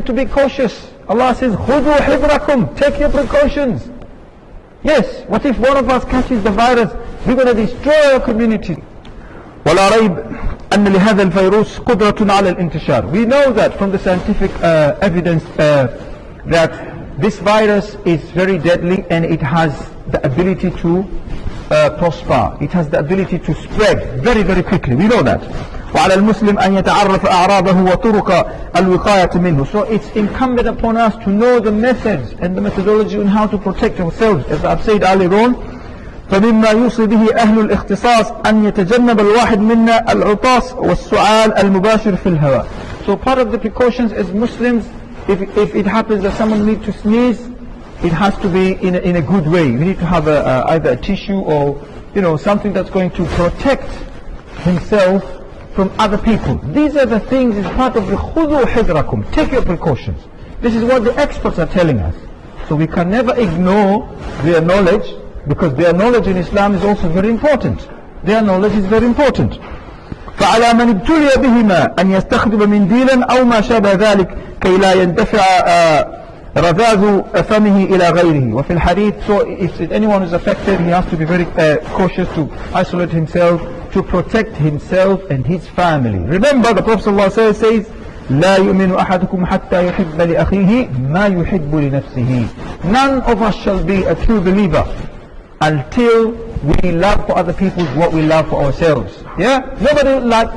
to be cautious. Allah says, خُذُوا حِذْرَكُمْ, take your precautions. Yes, what if one of us catches the virus? We're going to destroy our community. ولا ريب أن لهذا الفيروس قدرة على الانتشار. We know that from the scientific evidence that this virus is very deadly and it has the ability to prosper. It has the ability to spread very, very quickly. We know that. وعلى المسلم أن يتعرف أعراضه وطرق الوقاية منه. So it's incumbent upon us to know the methods and the methodology on how to protect ourselves. As I've said earlier on, فمما يوصي به أهل الاختصاص أن يتجنب الواحد منا العطاس والسعال المباشر في الهواء. So part of the precautions as Muslims, if it happens that someone needs to sneeze, it has to be in a good way. We need to have either a tissue or something that's going to protect himself from other people. These are the things, as part of the خُذُوا حِذْرَكُمْ, take your precautions. This is what the experts are telling us. So we can never ignore their knowledge, because their knowledge in Islam is also very important. Their knowledge is very important. فعلى من ابتلي بهما أن يستخدم منديلا أو ما شابه ذلك كي لا يندفع رذاذ فمه إلى غيره. وفي الحديث, so if anyone is affected, he has to be very cautious to isolate himself, to protect himself and his family. Remember, the Prophet ﷺ says, لا يؤمن أحدكم حتى يحب لأخيه ما يحب لنفسه. None of us shall be a true believer until we love for other people what we love for ourselves. Yeah?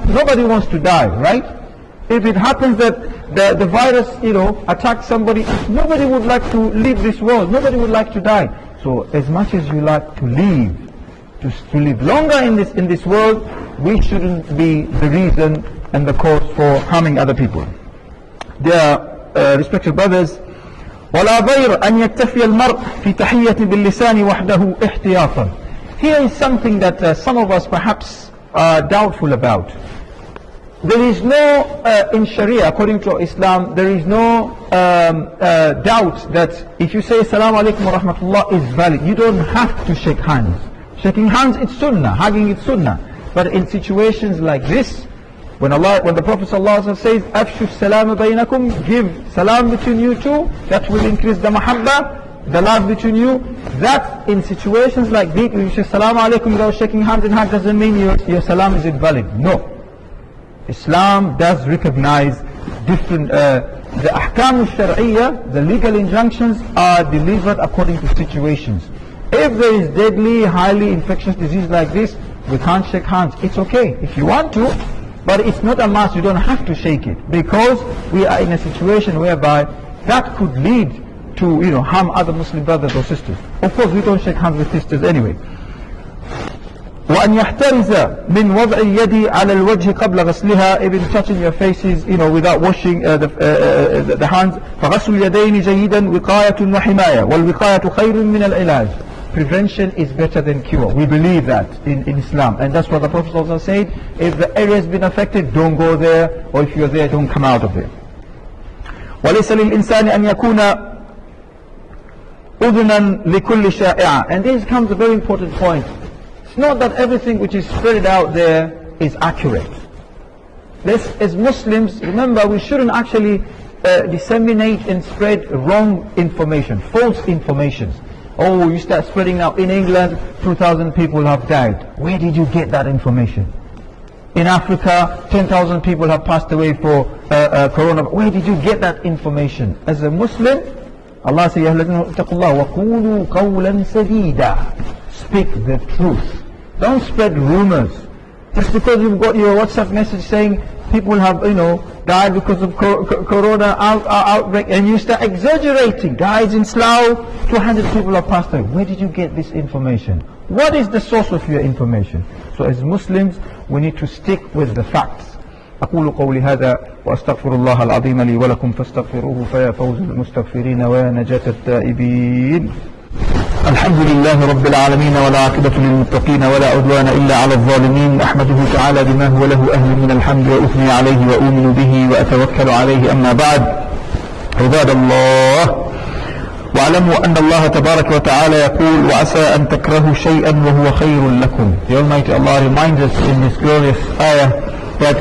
Nobody wants to die, right? If it happens that the virus, attacks somebody, nobody would like to leave this world. Nobody would like to die. So as much as you like to live, to live longer in this world, we shouldn't be the reason and the cause for harming other people. Dear respected brothers, ولا ضير أن يكتفي المرء في تحية باللسان وحده احتياطا. Here is something that some of us perhaps are doubtful about. There is no, in Sharia, according to Islam, there is no doubt that if you say Assalamu alaikum wa rahmatullah is valid. You don't have to shake hands. Shaking hands, it's sunnah. Hugging, it's sunnah. But in situations like this, when the Prophet ﷺ says, Afshu salama baynakum, give salam between you two, that will increase the mahabba, the love between you. That in situations like this, when you say Assalamu alaikum without shaking hands and hugs, doesn't mean your salam is invalid. No. Islam does recognize different, the ahkam al-shar'iyya, the legal injunctions are delivered according to situations. If there is deadly, highly infectious disease like this, we can't shake hands. It's okay if you want to, but it's not a must. You don't have to shake it, because we are in a situation whereby that could lead to harm other Muslim brothers or sisters. Of course, we don't shake hands with sisters anyway. وأن يحترز من وضع اليد على الوجه قبل غسلها, even touching your faces without washing the hands. فغسل اليدين جيدا وقاية وحماية والوقاية خير من العلاج. Prevention is better than cure. We believe that in Islam, and that's what the Prophet also said. If the area has been affected, don't go there, or if you're there, don't come out of it. وليس للإنسان أن يكون أذنا لكل شائعة. And this comes a very important point. It's not that everything which is spread out there is accurate. As Muslims, remember, we shouldn't actually disseminate and spread wrong information, false information. Oh, you start spreading now in England, 2,000 people have died. Where did you get that information? In Africa, 10,000 people have passed away for corona. Where did you get that information? As a Muslim, Allah says, وَقُولُوا قَوْلًا سَدِيدًا. Speak the truth. Don't spread rumors. Just because you've got your WhatsApp message saying people have, died because of corona outbreak, and you start exaggerating. Guys in Slough, 200 people have passed away. Where did you get this information? What is the source of your information? So as Muslims, we need to stick with the facts. أقول قولي هذا وأستغفر الله العظيم لي ولكم فاستغفروه فيا فوز المستغفرين ونجاة التائبين. الحمد لله رب العالمين ولا عاقبة للمتقين ولا عدوان إلا على الظالمين. أحمده تعالى بما هو له أهل من الحمد وأثني عليه وأؤمن به وأتوكل عليه. أما بعد، عباد الله، واعلموا أن الله تبارك وتعالى يقول وعسى أن تكرهوا شيئا وهو خير لكم. The Almighty Allah reminds us in this glorious ayah that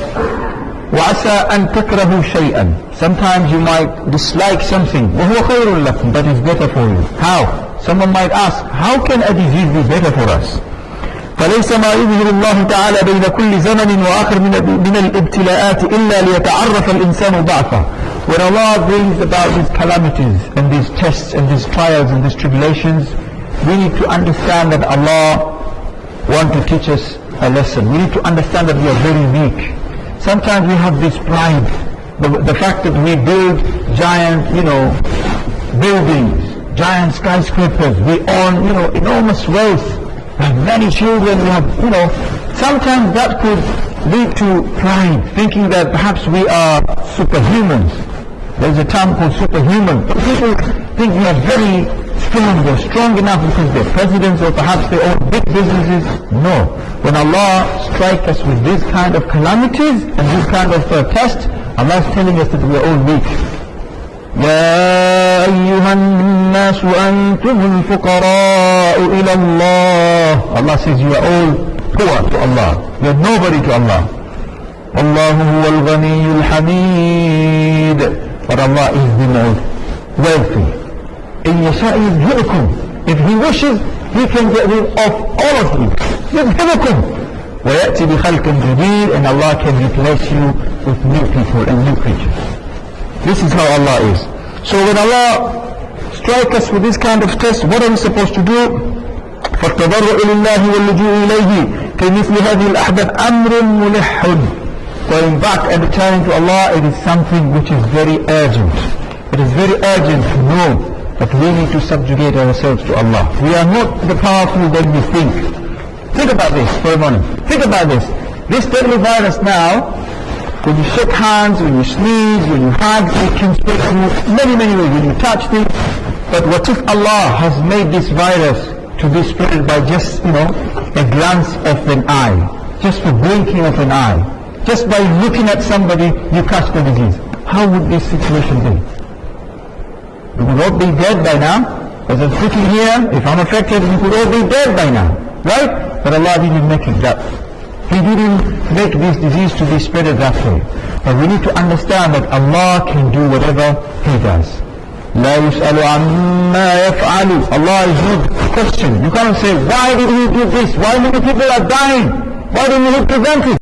وعسى أن تكرهوا شيئا. Sometimes you might dislike something. وهو خير لكم. That is better for you. How? Someone might ask, how can a disease be better for us? فليس ما يظهر الله تعالى بين كل زمن وآخر من الابتلاءات إلا ليتعرف الإنسان ضعفه. When Allah brings about these calamities and these tests and these trials and these tribulations, we need to understand that Allah wants to teach us a lesson. We need to understand that we are very weak. Sometimes we have this pride, the fact that we build giant, buildings, giant skyscrapers, we own, enormous wealth, we have many children, we have, sometimes that could lead to pride, thinking that perhaps we are superhumans. There's a term called superhuman. People think we are very strong, they're strong enough because they're presidents or perhaps they own big businesses. No. When Allah strikes us with this kind of calamities and this kind of test, Allah is telling us that we are all weak. يا أيها الناس أنتم الفقراء إلى الله. Allah says you are all poor to Allah. You are nobody to Allah. الله هو الغني الحميد. But Allah is the most wealthy. إن يشاء يذهبكم. If He wishes, He can get rid of all of you. يذهبكم. ويأتي بخلق جديد. And Allah can replace you with new people and new creatures. This is how Allah is. So when Allah strikes us with this kind of test, what are we supposed to do? فالتضرع إلى الله واللجوء إليه كمثل هذه الأحداث أمر ملح. Going back and returning to Allah, it is something which is very urgent. It is very urgent to know that we need to subjugate ourselves to Allah. We are not the powerful that we think. Think about this for a moment. Think about this. This deadly virus now, when you shake hands, when you sneeze, when you hug, it can spread through many ways. When you touch things. But what if Allah has made this virus to be spread by just, a glance of an eye, just for blinking of an eye, just by looking at somebody, you catch the disease? How would this situation be? We would all be dead by now. As I'm sitting here, if I'm affected, we could all be dead by now, right? But Allah didn't make it that. He didn't make this disease to be spread that way. But we need to understand that Allah can do whatever He does. لا يسأل عما يفعل. Allah is not questioned. You can't say, why did He do this? Why many people are dying? Why didn't He prevent it?